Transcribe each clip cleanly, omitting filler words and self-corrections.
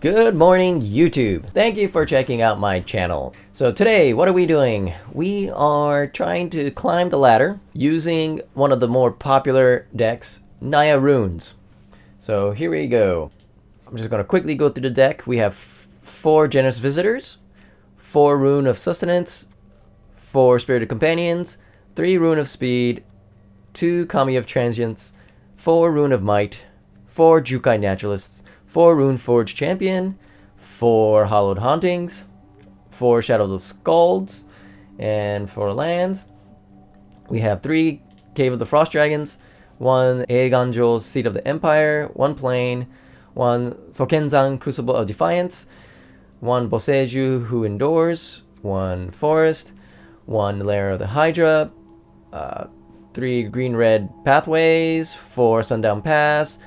Good morning, YouTube. Thank you for checking out my channel. So today, what are we doing? We are trying to climb the ladder using one of the more popular decks, Naya Runes. So here we go. I'm just going to quickly go through the deck. We have 4 Generous Visitors, 4 Rune of Sustenance, 4 Spirited Companions, 3 Rune of Speed, 2 Kami of Transience, 4 Rune of Might, 4 Jukai Naturalists, 4 Runeforge Champion, 4 Hallowed Hauntings, 4 Shadow of the Skalds, and 4 lands. We have 3 Cave of the Frost Dragons, 1 Eiganjo Seat of the Empire, 1 Plane, 1 Sokenzan Crucible of Defiance, 1 Boseiju Who Endures, 1 Forest, 1 Lair of the Hydra, 3 Green-Red Pathways, 4 Sundown Pass,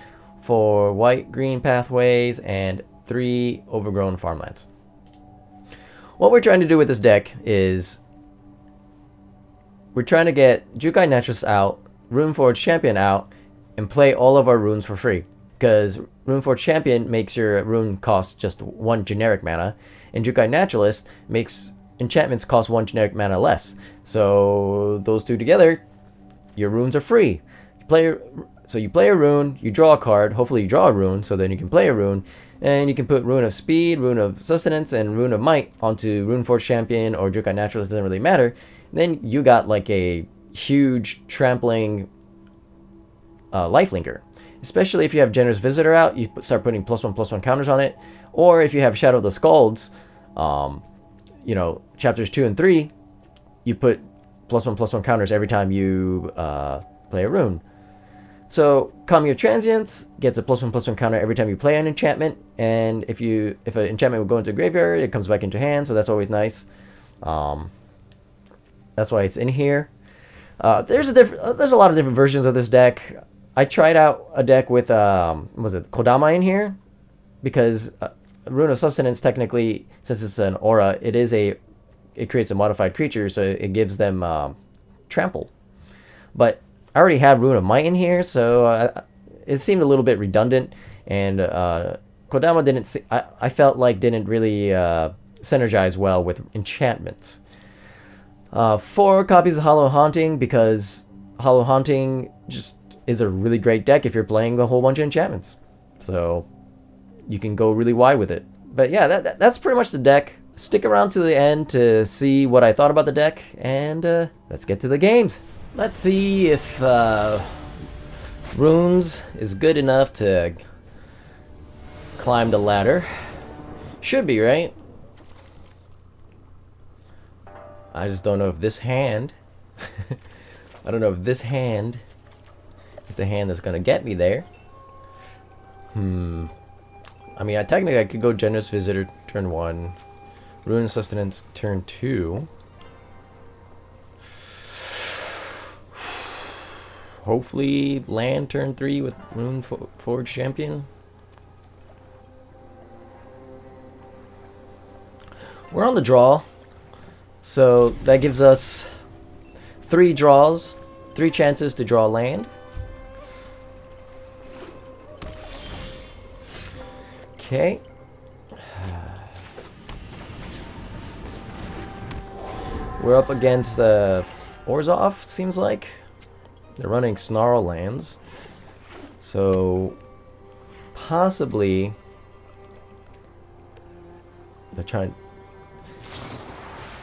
4 White-Green Pathways, and 3 Overgrown Farmlands. What we're trying to do with this deck is we're trying to get Jukai Naturalist out, Runeforge Champion out, and play all of our runes for free. Because Runeforge Champion makes your rune cost just 1 generic mana, and Jukai Naturalist makes enchantments cost 1 generic mana less. So those two together, your runes are free. So you play a rune, you draw a card, hopefully you draw a rune, so then you can play a rune, and you can put Rune of Speed, Rune of Sustenance, and Rune of Might onto Runeforge Champion or Jukai Naturalist, doesn't really matter. And then you got like a huge trampling lifelinker. Especially if you have Generous Visitor out, you start putting +1/+1 counters on it. Or if you have Shadow of the Skalds, you know, chapters 2 and 3, you put +1/+1 counters every time you play a rune. So Kami of Transience gets a +1/+1 counter every time you play an enchantment, and if an enchantment would go into the graveyard, it comes back into hand, so that's always nice. That's why it's in here. There's a lot of different versions of this deck. I tried out a deck with was it Kodama in here, because Rune of Sustenance, technically, since it's an aura, it creates a modified creature, so it gives them trample. But I already have Rune of Might in here, so it seemed a little bit redundant, and Kodama I felt like didn't really synergize well with enchantments. 4 copies of Hallowed Haunting, because Hallowed Haunting just is a really great deck if you're playing a whole bunch of enchantments. So you can go really wide with it. But yeah, that's pretty much the deck. Stick around to the end to see what I thought about the deck, and let's get to the games. Let's see if Runes is good enough to climb the ladder. Should be, right? I just don't know if this hand I don't know if this hand is the hand that's gonna get me there. I mean, technically I could go Generous Visitor turn 1, Rune of Sustenance turn 2. Hopefully land turn 3 with Runeforge Champion. We're on the draw, so that gives us 3 draws, 3 chances to draw land. Okay. We're up against the Orzhov, seems like. They're running Snarl lands. So possibly they're trying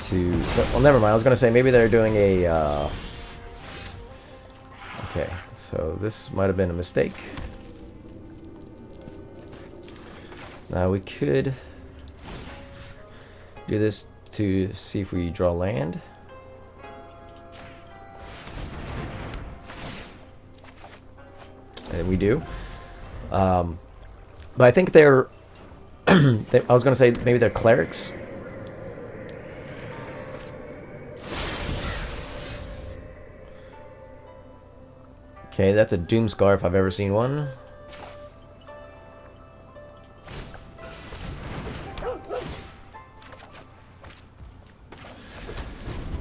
to, well, never mind. I was gonna say maybe they're doing a okay, so this might have been a mistake. Now we could do this to see if we draw land. And we do. But I think they're I was gonna say maybe they're clerics. Okay, that's a Doomscar if I've ever seen one.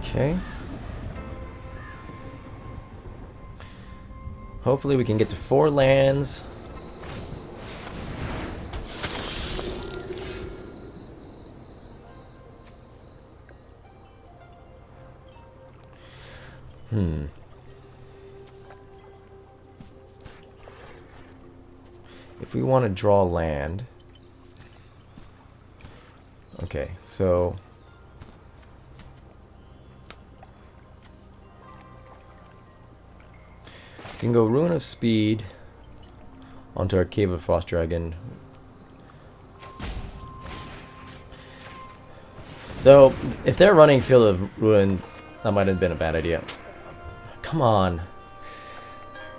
Okay. Hopefully we can get to 4 lands. If we want to draw land... Okay, so... we can go Rune of Speed onto our Cave of Frost Dragon. Though, if they're running Field of Ruin, that might have been a bad idea. Come on.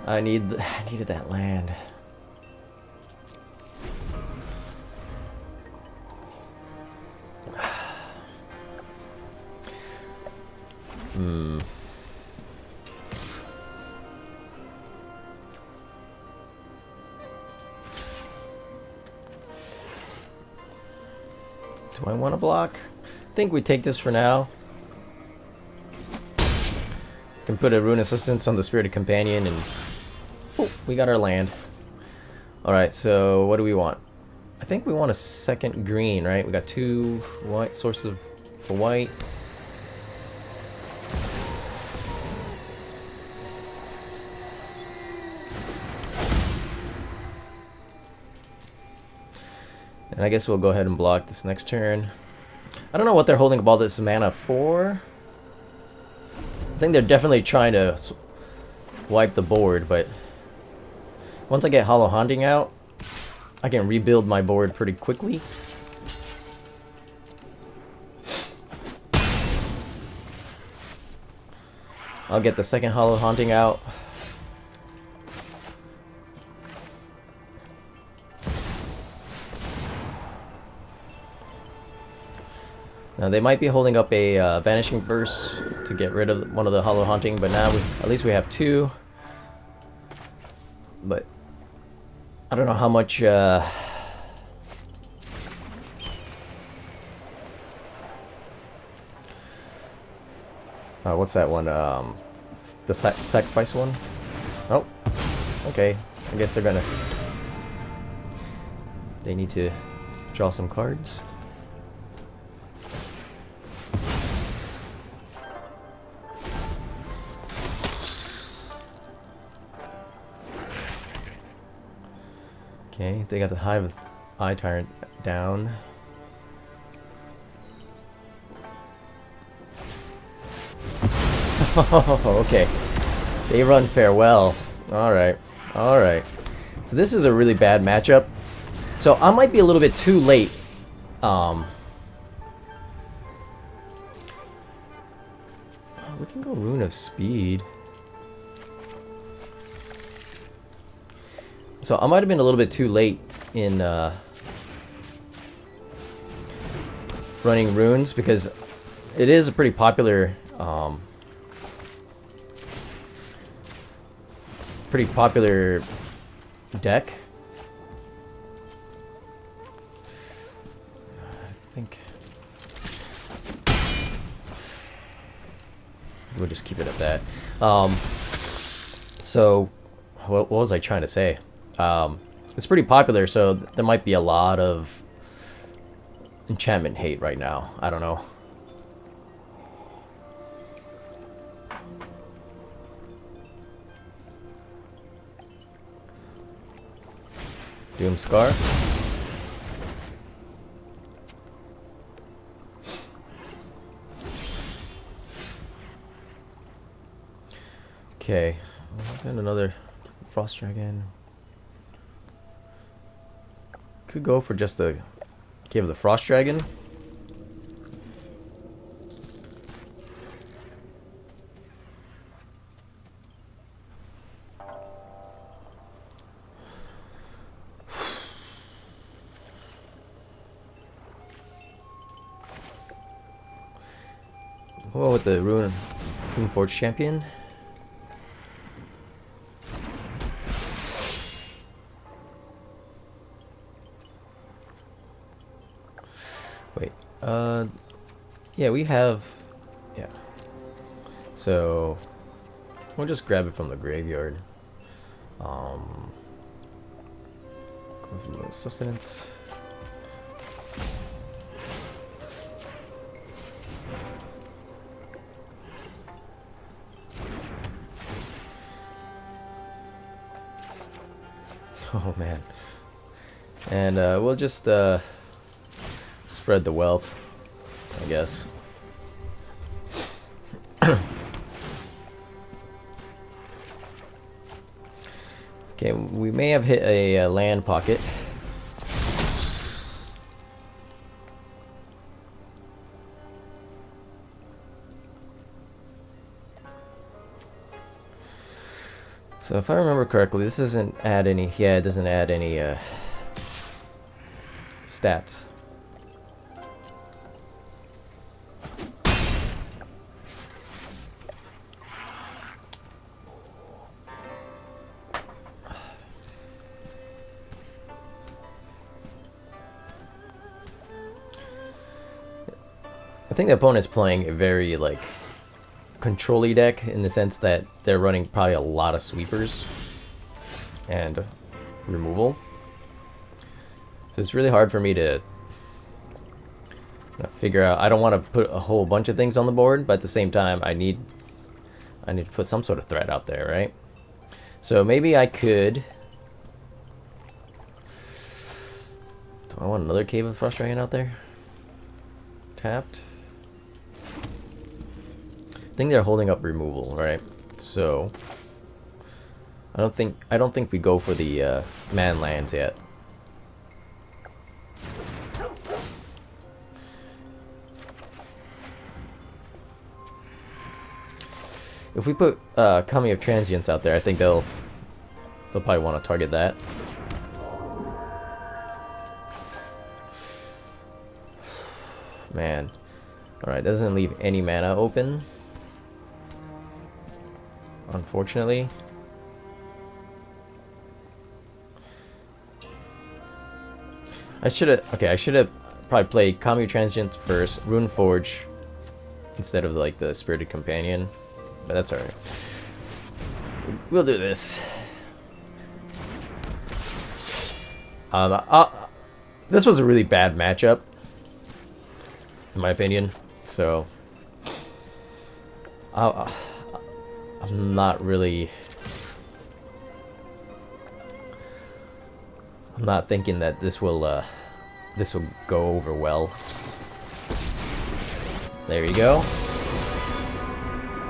I needed that land. Do I want to block? I think we take this for now. Can put a Rune of Sustenance on the Spirited Companion and... Oh, we got our land. Alright, so what do we want? I think we want a second green, right? We got 2 white sources for white. And I guess we'll go ahead and block this next turn. I don't know what they're holding up all this mana for. I think they're definitely trying to wipe the board, but once I get Hallowed Haunting out, I can rebuild my board pretty quickly. I'll get the second Hallowed Haunting out. Now they might be holding up a Vanishing Verse to get rid of one of the Hallowed Haunting, but now at least we have 2. But I don't know how much what's that one? The sacrifice one? Oh, okay. I guess they're gonna... They need to draw some cards. Okay, they got the Hive Eye Tyrant down. Oh, okay. They run farewell. Alright, alright. So this is a really bad matchup. So I might be a little bit too late. We can go Rune of Speed. So I might have been a little bit too late in running runes because it is a pretty popular deck. I think we'll just keep it at that. So what was I trying to say? It's pretty popular, so there might be a lot of enchantment hate right now. I don't know. Doom Scar. Okay, and another Frost Dragon. Could go for just the Cave of the Frost Dragon. What with the Runeforge Champion? Wait, yeah, we have, yeah. So, we'll just grab it from the graveyard. Go through Rune of Sustenance. Oh man. And we'll just spread the wealth, I guess. Okay, we may have hit a land pocket. So if I remember correctly, this doesn't add any, yeah, it doesn't add any stats. I think the opponent's playing a very, like, control-y deck in the sense that they're running probably a lot of sweepers and removal. So it's really hard for me to figure out. I don't want to put a whole bunch of things on the board, but at the same time, I need to put some sort of threat out there, right? So maybe I could. Do I want another Cave of Frustration out there? Tapped. I think they're holding up removal, right? So I don't think we go for the man lands yet. If we put Kami of Transience out there, I think they'll probably want to target that. Man. Alright, doesn't leave any mana open. Unfortunately. I should have probably played Kami of Transience first, Runeforge instead of like the Spirited Companion. But that's alright. We'll do this. This was a really bad matchup, in my opinion. So I'm not really. I'm not thinking that this will go over well. There you go.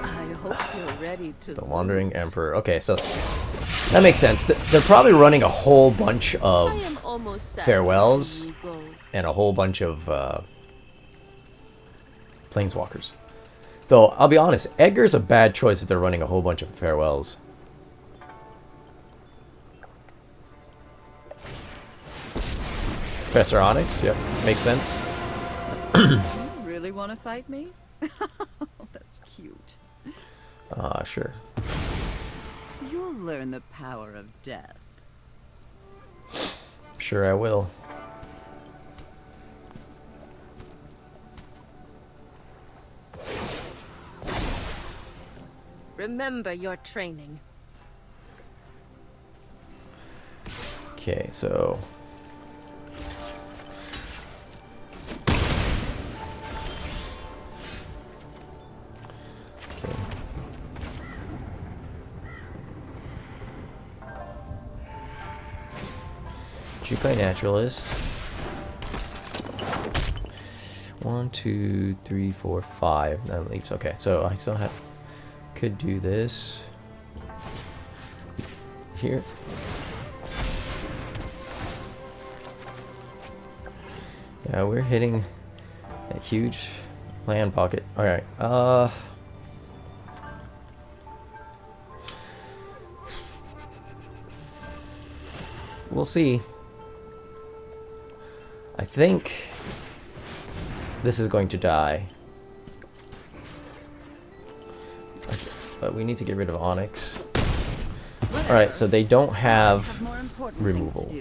I hope you're ready to The Wandering Emperor. Okay, so that makes sense. They're probably running a whole bunch of farewells and a whole bunch of planeswalkers. Though, I'll be honest, Edgar's a bad choice if they're running a whole bunch of farewells. Professor Onyx, yep, makes sense. You really want to fight me? That's cute. Sure. You'll learn the power of death. Sure I will. remember your training. Okay, so Jukai Naturalist. 1, 2, 3, 4, 5. 9 leaves. Okay, so I still have. Could do this here. Yeah, we're hitting a huge land pocket. All right. We'll see. I think this is going to die. But we need to get rid of Onyx. Alright, so they don't have removal.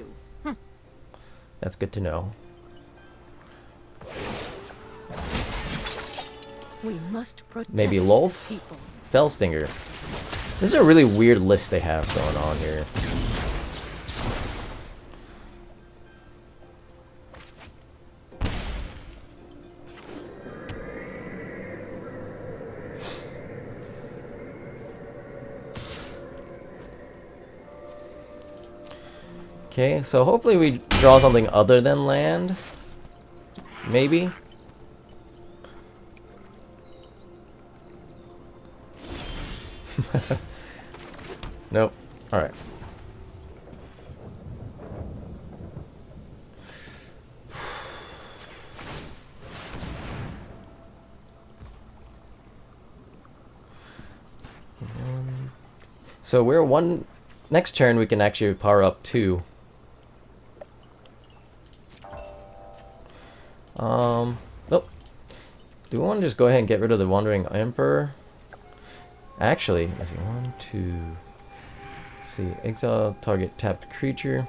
That's good to know. We must protect maybe Lolth? people. Fellstinger. This is a really weird list they have going on here. Okay, so hopefully we draw something other than land. Maybe. Nope. Alright. So we're one... Next turn we can actually power up 2. Nope. Do we want to just go ahead and get rid of the Wandering Emperor? Actually, let's see. 1, 2... Let's see. Exile target tapped creature.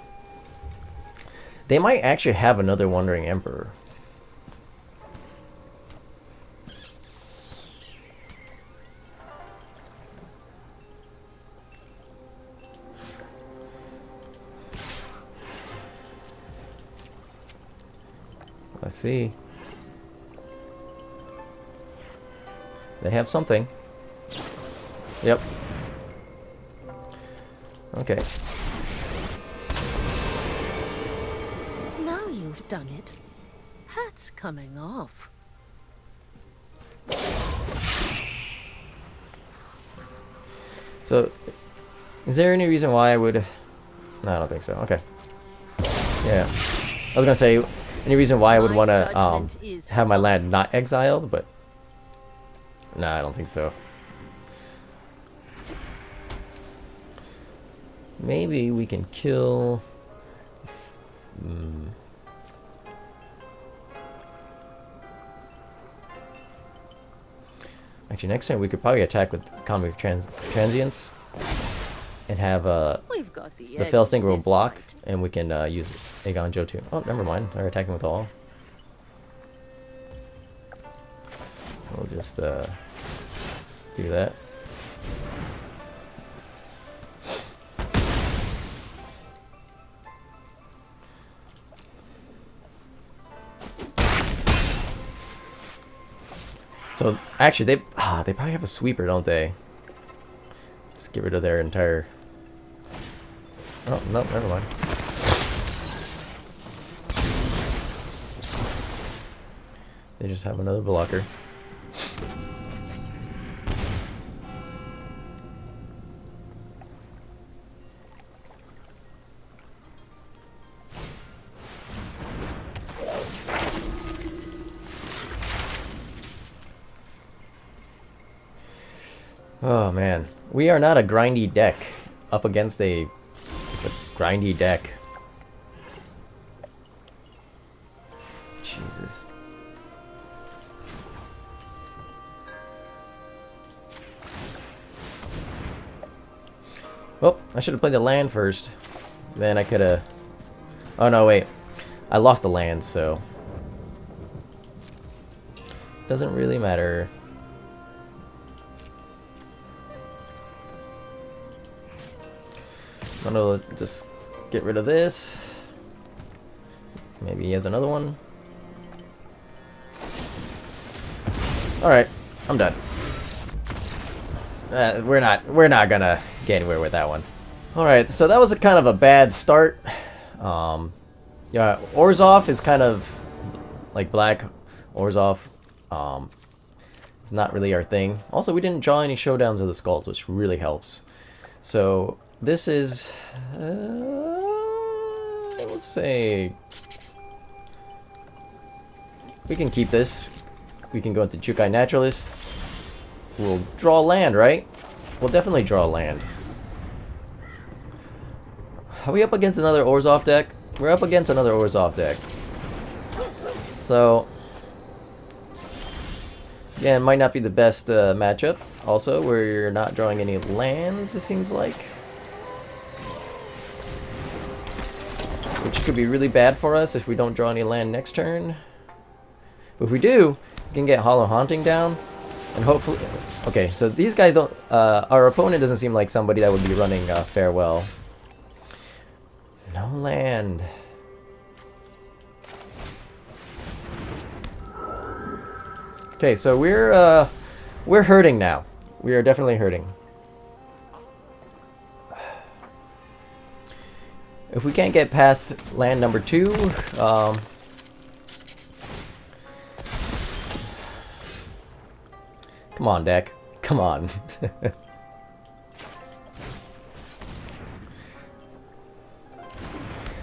They might actually have another Wandering Emperor. Let's see. They have something. Yep. Okay. Now you've done it. Hat's coming off. So, is there any reason why I would... No, I don't think so. Okay. Yeah. I was gonna say, any reason why I would want to have my land not exiled, but... Nah, I don't think so. Maybe we can kill... Actually, next time we could probably attack with Kami of Transience and have We've got the Fellstinger will block, and we can use Eiganjo too. Oh, never mind. They're attacking with all. We'll just do that. So actually, they probably have a sweeper, don't they? Just get rid of their entire. Oh no, never mind. They just have another blocker. Oh man, we are not a grindy deck up against just a grindy deck. Jesus. Well, I should have played the land first. Then I could have... Oh no, wait. I lost the land, so... Doesn't really matter. I'm gonna just get rid of this. Maybe he has another one. Alright, I'm done. We're not gonna get anywhere with that one. Alright, so that was a kind of a bad start. Yeah, Orzhov is kind of like black. Orzhov, it's not really our thing. Also, we didn't draw any showdowns of the Skalds, which really helps. So this is, let's say, we can keep this. We can go into Jukai Naturalist. We'll draw land, right? We'll definitely draw land. Are we up against another Orzhov deck? We're up against another Orzhov deck. So, yeah, it might not be the best matchup. Also, we're not drawing any lands, it seems like. Which could be really bad for us if we don't draw any land next turn. But if we do, we can get Hallowed Haunting down. And hopefully... Okay, so these guys don't... our opponent doesn't seem like somebody that would be running Farewell. No land. Okay, so we're hurting now. We are definitely hurting. If we can't get past land number 2, come on, deck. Come on.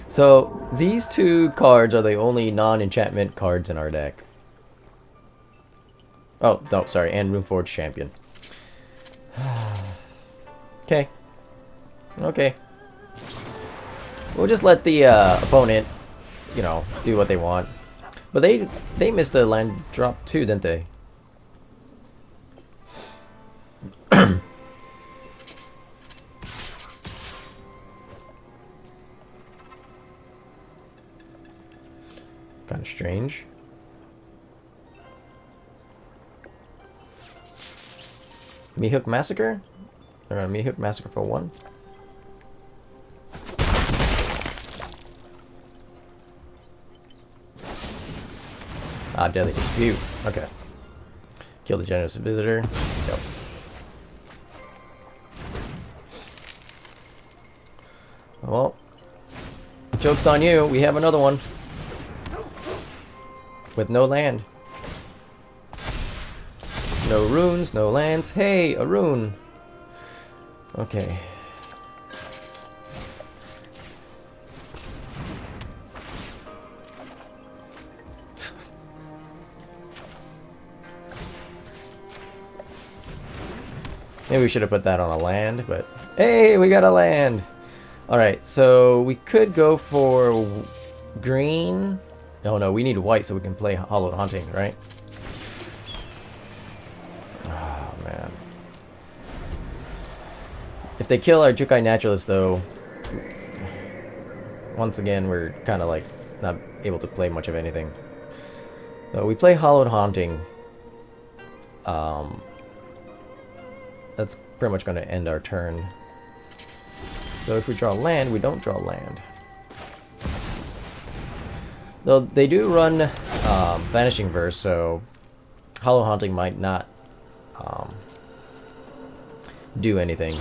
So, these 2 cards are the only non-enchantment cards in our deck. Oh, no, sorry, and Runeforge Champion. Okay. Okay. We'll just let the opponent, you know, do what they want. But they missed a land drop too, didn't they? Kind of strange. Mehook Massacre? They're gonna Mehook Massacre for 1. Ah, Deadly Dispute. Okay. Kill the Generous Visitor. Go. Well, joke's on you. We have another one. With no land. No runes, no lands. Hey, a rune. Okay. Maybe we should have put that on a land, but hey, we got a land. Alright, so we could go for green. Oh no, we need white so we can play Hallowed Haunting, right? Oh man. If they kill our Jukai Naturalist though, once again we're kind of like not able to play much of anything. So we play Hallowed Haunting. That's pretty much going to end our turn. So if we draw land, we don't draw land. Though they do run Vanishing Verse, so Hallowed Haunting might not do anything.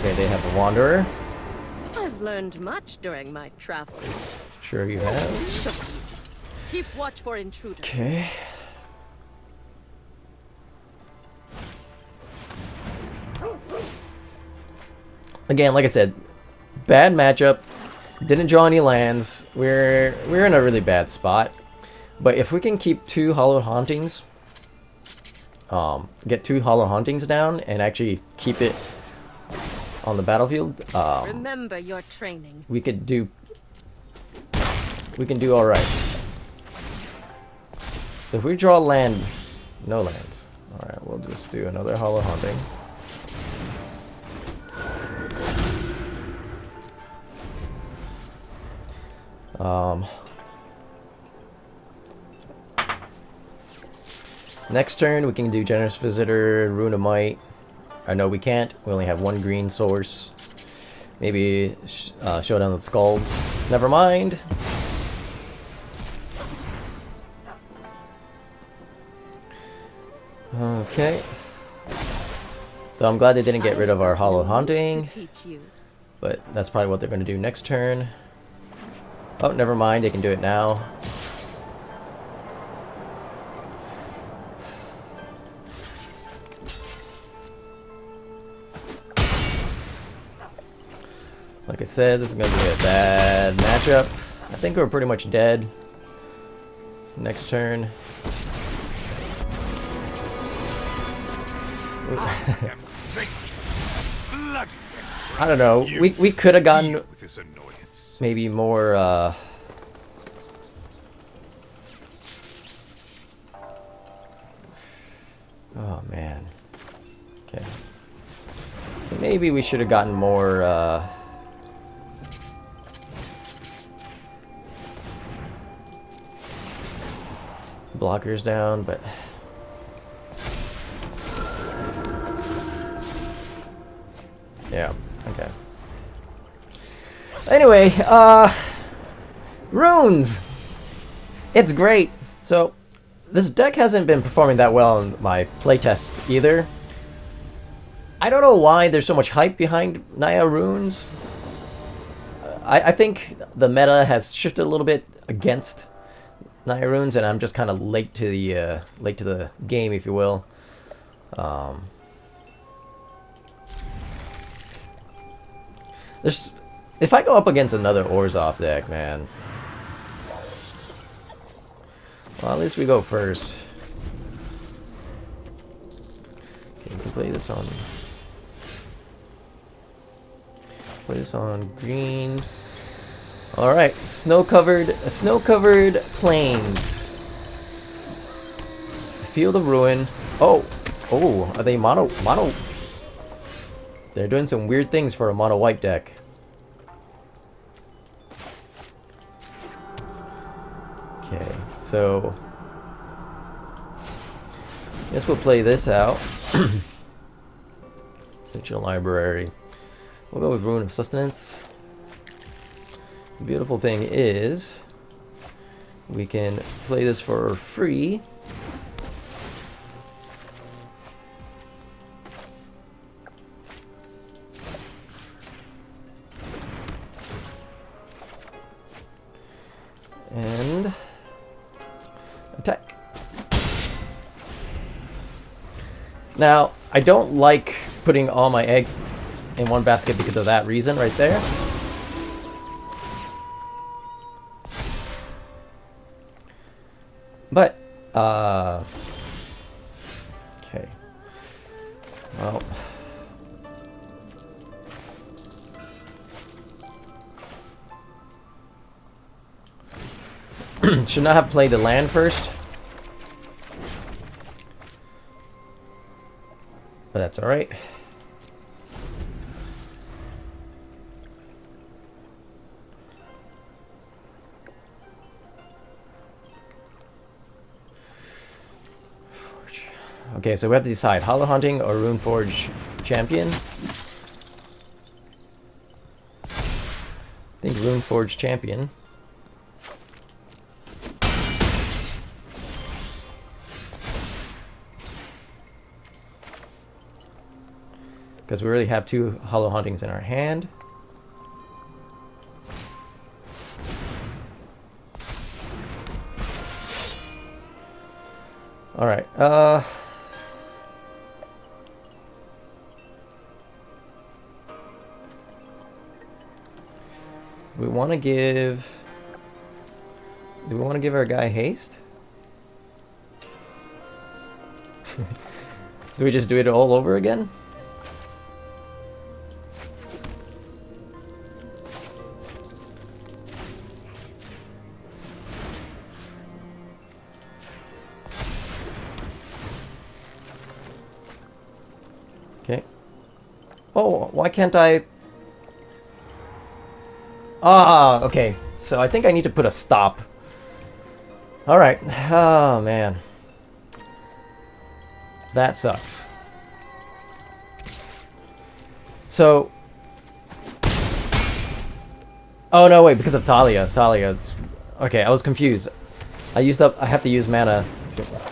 Okay, they have a Wanderer. I've learned much during my travels. Sure you have. Keep watch for intruders. Okay. Again, like I said, bad matchup. Didn't draw any lands. We're in a really bad spot. But if we can keep 2 Hallowed Hauntings, get 2 Hallowed Hauntings down and actually keep it on the battlefield, remember your training. we can do all right. So if we draw land, no lands. All right, we'll just do another Hallowed Haunting. Next turn we can do Generous Visitor, Rune of Might. I know we can't. We only have 1 green source. Maybe Showdown with Skalds. Never mind. Okay. So I'm glad they didn't get rid of our Hallowed Haunting. But that's probably what they're going to do next turn. Oh, never mind. They can do it now. Like I said, this is going to be a bad matchup. I think we're pretty much dead. Next turn. I don't know. We could have gotten maybe more oh man. Okay. So maybe we should have gotten more blockers down, but yeah, okay. Anyway, runes! It's great! So, this deck hasn't been performing that well in my playtests either. I don't know why there's so much hype behind Naya Runes. I think the meta has shifted a little bit against Naya Runes, and I'm just kind of late to the game, if you will. If I go up against another Orzhov deck, man. Well, at least we go first. Okay, we can play this on. Play this on green. All right, snow-covered plains. Field of Ruin. Oh, are they mono? They're doing some weird things for a mono white deck. Okay, so I guess we'll play this out. Essential library. We'll go with Rune of Sustenance. The beautiful thing is we can play this for free. And attack. Now, I don't like putting all my eggs in one basket because of that reason right there. But, okay. Well. Should not have played the land first. But that's alright. Okay, so we have to decide Hallowed Haunting or Runeforge Champion. I think Runeforge Champion. Because we really have two Hallowed Hauntings in our hand. Alright, we want to give... Do we want to give our guy haste? Do we just do it all over again? Okay. Oh, why can't I... Ah, okay. So I think I need to put a stop. Alright. Oh, man. That sucks. So... Oh, no, wait, because of Talia. Okay, I was confused. I have to use mana.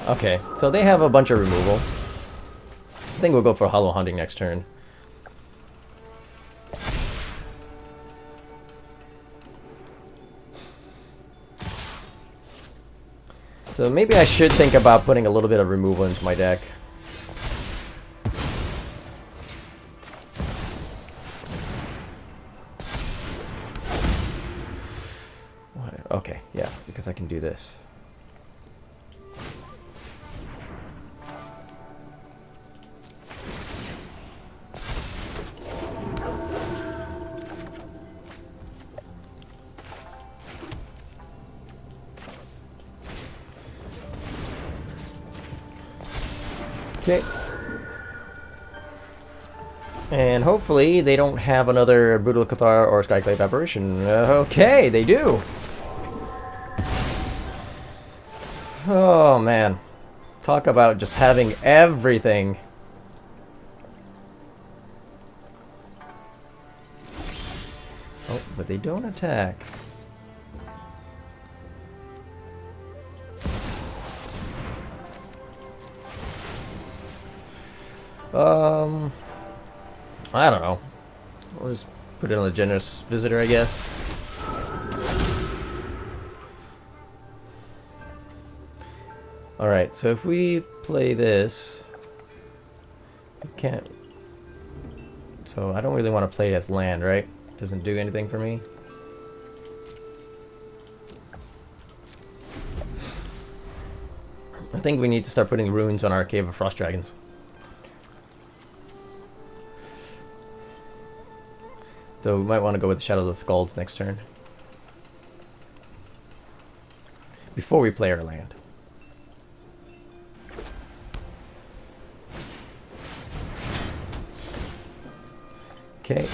Okay, so they have a bunch of removal. I think we'll go for Hallowed Haunting next turn. So maybe I should think about putting a little bit of removal into my deck. Okay, yeah, because I can do this. Okay. And hopefully they don't have another Brutal Cathar or Skyclave Apparition. Okay, they do! Oh man. Talk about just having everything. Oh, but they don't attack. I don't know. We'll just put it on the generous visitor, I guess. Alright, so if we play this, we can't. So I don't really want to play it as land, right? Doesn't do anything for me. I think we need to start putting runes on our Cave of Frost Dragons. Though we might want to go with Shadow of the Skalds next turn. Before we play our land. Okay.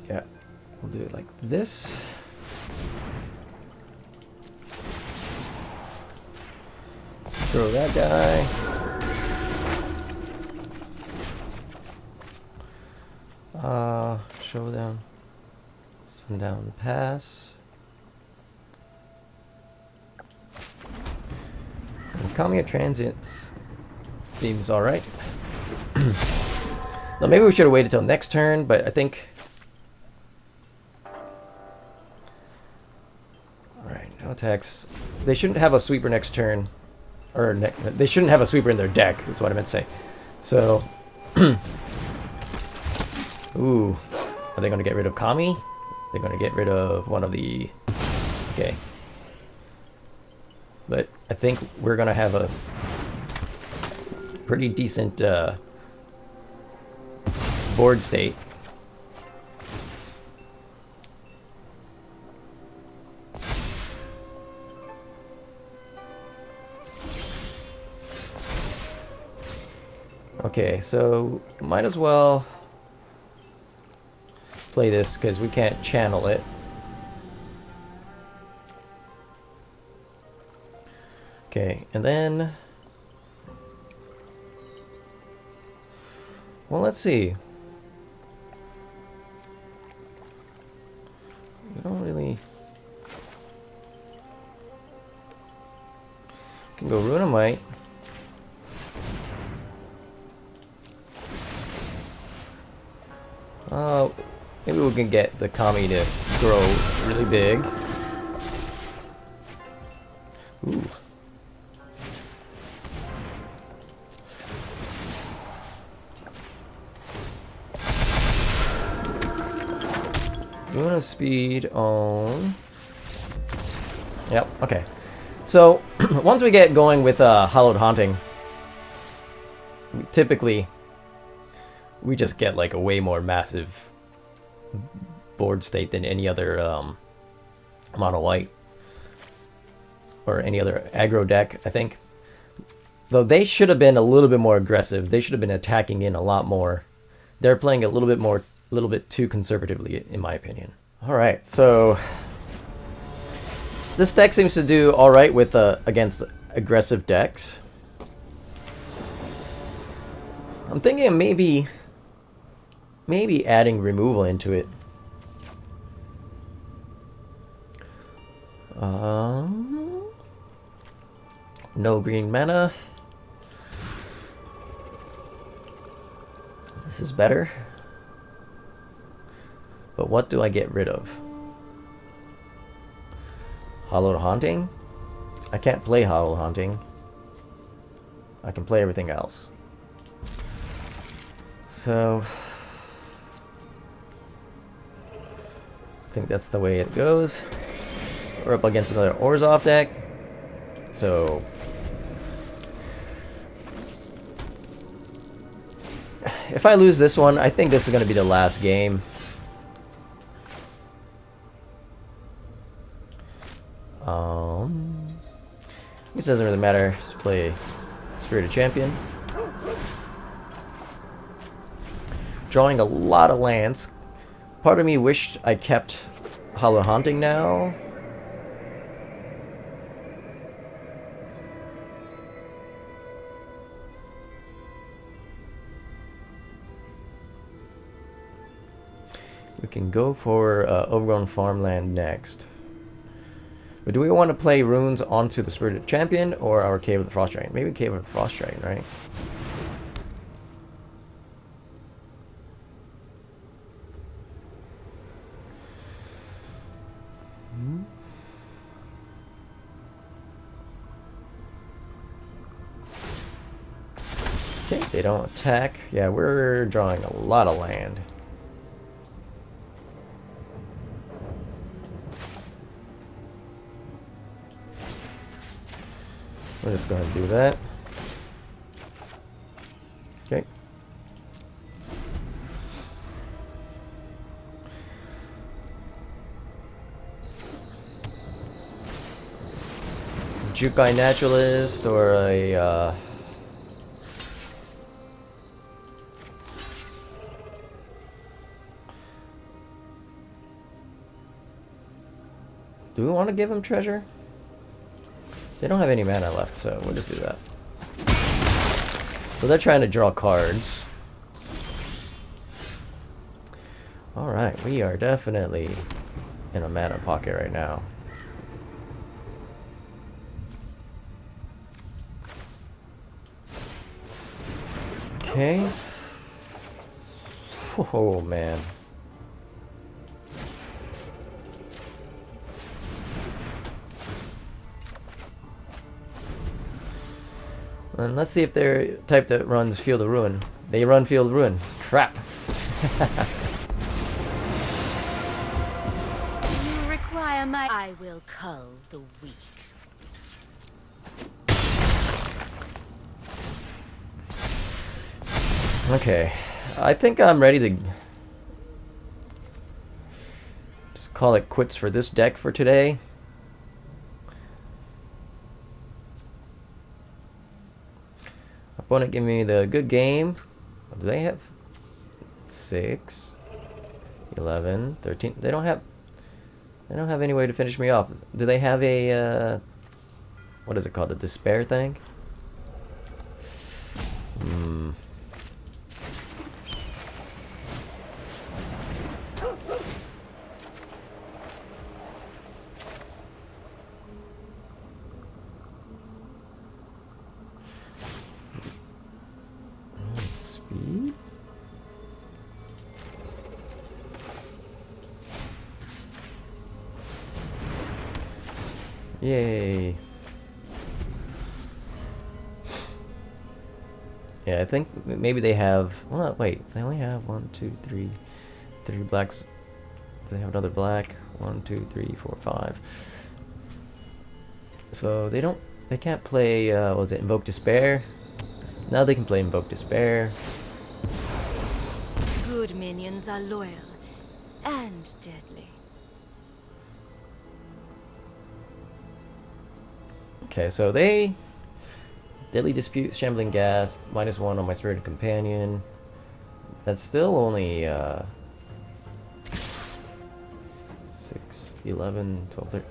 Yeah, we'll do it like this. Throw that guy. Showdown. Sundown Pass. And Kami of Transience seems alright. Now maybe we should have waited till next turn, but I think... Alright, no attacks. They shouldn't have a sweeper next turn. Or they shouldn't have a sweeper in their deck, is what I meant to say. So... Ooh. Are they going to get rid of Kami? They're going to get rid of one of the... Okay. But I think we're going to have a pretty decent board state. Okay, so might as well play this because we can't channel it. Okay, and then... Well, let's see. We don't really... We can go Rune of Might. Maybe we can get the Kami to grow really big. Ooh. Rune of Speed on... Yep, okay. So, once we get going with Hallowed Haunting, typically, we just get like a way more massive board state than any other mono white or any other aggro deck, I think. Though they should have been a little bit more aggressive. They should have been attacking in a lot more. They're playing a little bit too conservatively, in my opinion. All right, so this deck seems to do all right with against aggressive decks. I'm thinking of maybe adding removal into it. No green mana. This is better. But what do I get rid of? Hallowed Haunting? I can't play Hallowed Haunting. I can play everything else. So... I think that's the way it goes. We're up against another Orzhov deck. So... if I lose this one, I think this is going to be the last game. I guess it doesn't really matter. Just play Spirited Champion. Drawing a lot of lands. Part of me wished I kept Hallowed Haunting now. We can go for Overgrown Farmland next. But do we want to play runes onto the Spirited Champion or our Cave of the Frost Dragon? Maybe Cave of the Frost Dragon, right? Okay, they don't attack. Yeah, we're drawing a lot of land. We're just going to do that. Okay. Jukai Naturalist or a do we want to give him treasure? They don't have any mana left, so we'll just do that. So they're trying to draw cards. Alright, we are definitely in a mana pocket right now. Okay. Oh man. And let's see if they're type that runs Field of Ruin. They run Field of Ruin. Crap. You require my... I will cull the weak. Okay. I think I'm ready to just call it quits for this deck for today. Opponent give me the good game. What do they have? 6, 11, 13. They don't have any way to finish me off. Do they have a what is it called? The despair thing? Hmm. Speed. Yay. Yeah, I think maybe they have... Well, no, wait. They only have 1, 2, 3... 3 blacks. Do they have another black? 1, 2, 3, 4, 5. So they don't... They can't play... what was it? Invoke Despair? Now they can play Invoke Despair. Good minions are loyal and deadly. Okay, so they... Deadly Dispute, Shambling Gas, -1 on my Spirited Companion. That's still only 6, 11, 12, 13.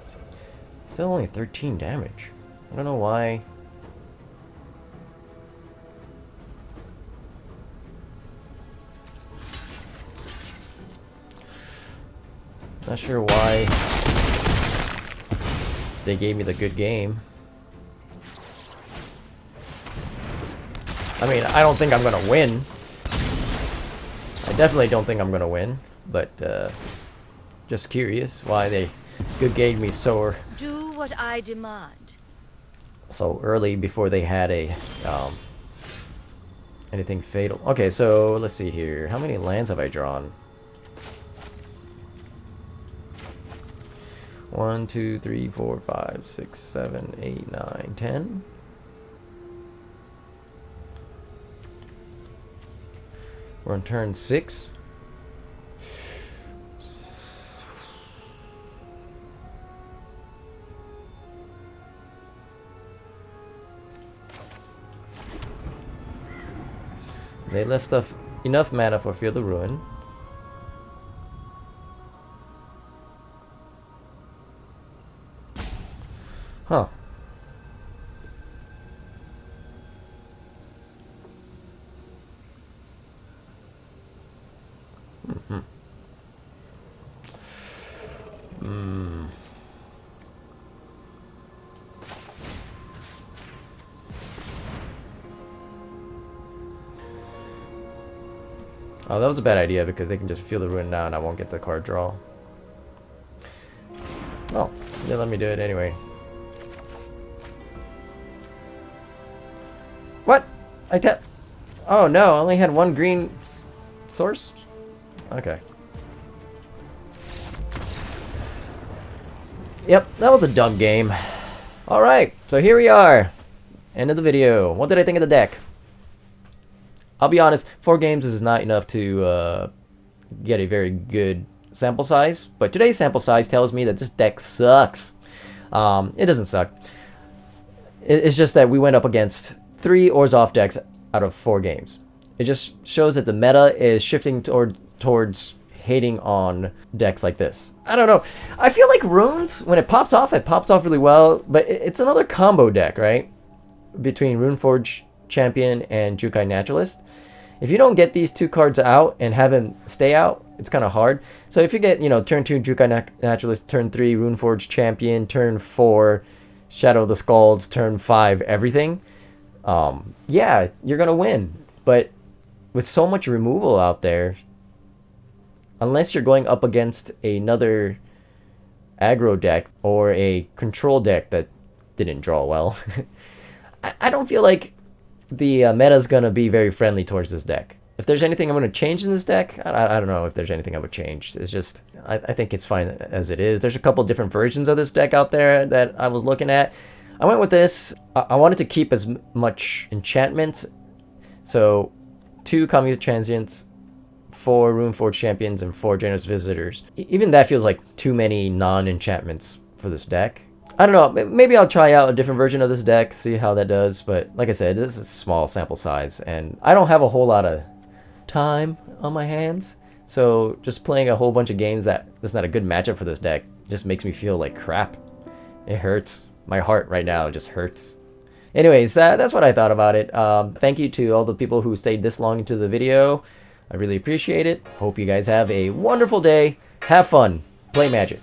Still only 13 damage. I don't know why. Not sure why they gave me the good game. I mean, I don't think I'm gonna win. I definitely don't think I'm gonna win, but just curious why they good gave me so Do what I demand. so early before they had a anything fatal. Okay, so let's see here. How many lands have I drawn? 1, 2, 3, 4, 5, 6, 7, 8, 9, 10. We're on turn 6. They left enough mana for Field of Ruin. Huh. Oh, that was a bad idea because they can just feel the rune now and I won't get the card draw. Oh, they let me do it anyway. What? I tap. Oh no, I only had one green source? Okay. Yep, that was a dumb game. Alright, so here we are. End of the video. What did I think of the deck? I'll be honest, 4 games is not enough to get a very good sample size. But today's sample size tells me that this deck sucks. It doesn't suck. It's just that we went up against 3 Orzhov decks out of 4 games. It just shows that the meta is shifting towards hating on decks like this. I don't know. I feel like Runes, when it pops off really well. But it's another combo deck, right? Between Runeforge Champion and Jukai Naturalist. If you don't get these 2 cards out and have him stay out, it's kind of hard. So if you get, you know, turn 2 Jukai Naturalist, turn 3 Runeforge Champion, turn 4 Shadow the Skalds, turn 5 everything, yeah, you're gonna win. But with so much removal out there, unless you're going up against another aggro deck or a control deck that didn't draw well, I don't feel like the meta's gonna be very friendly towards this deck. If there's anything I'm gonna change in this deck, I don't know if there's anything I would change. It's just, I think it's fine as it is. There's a couple different versions of this deck out there that I was looking at. I went with this. I wanted to keep as much enchantments. So 2 Kami of Transience, 4 Runeforge Champions, and 4 Generous Visitors. Even that feels like too many non-enchantments for this deck. I don't know, maybe I'll try out a different version of this deck, see how that does, but like I said, this is a small sample size, and I don't have a whole lot of time on my hands, so just playing a whole bunch of games that's not a good matchup for this deck just makes me feel like crap. It hurts. My heart right now just hurts. Anyways, that's what I thought about it. Thank you to all the people who stayed this long into the video. I really appreciate it. Hope you guys have a wonderful day. Have fun. Play Magic.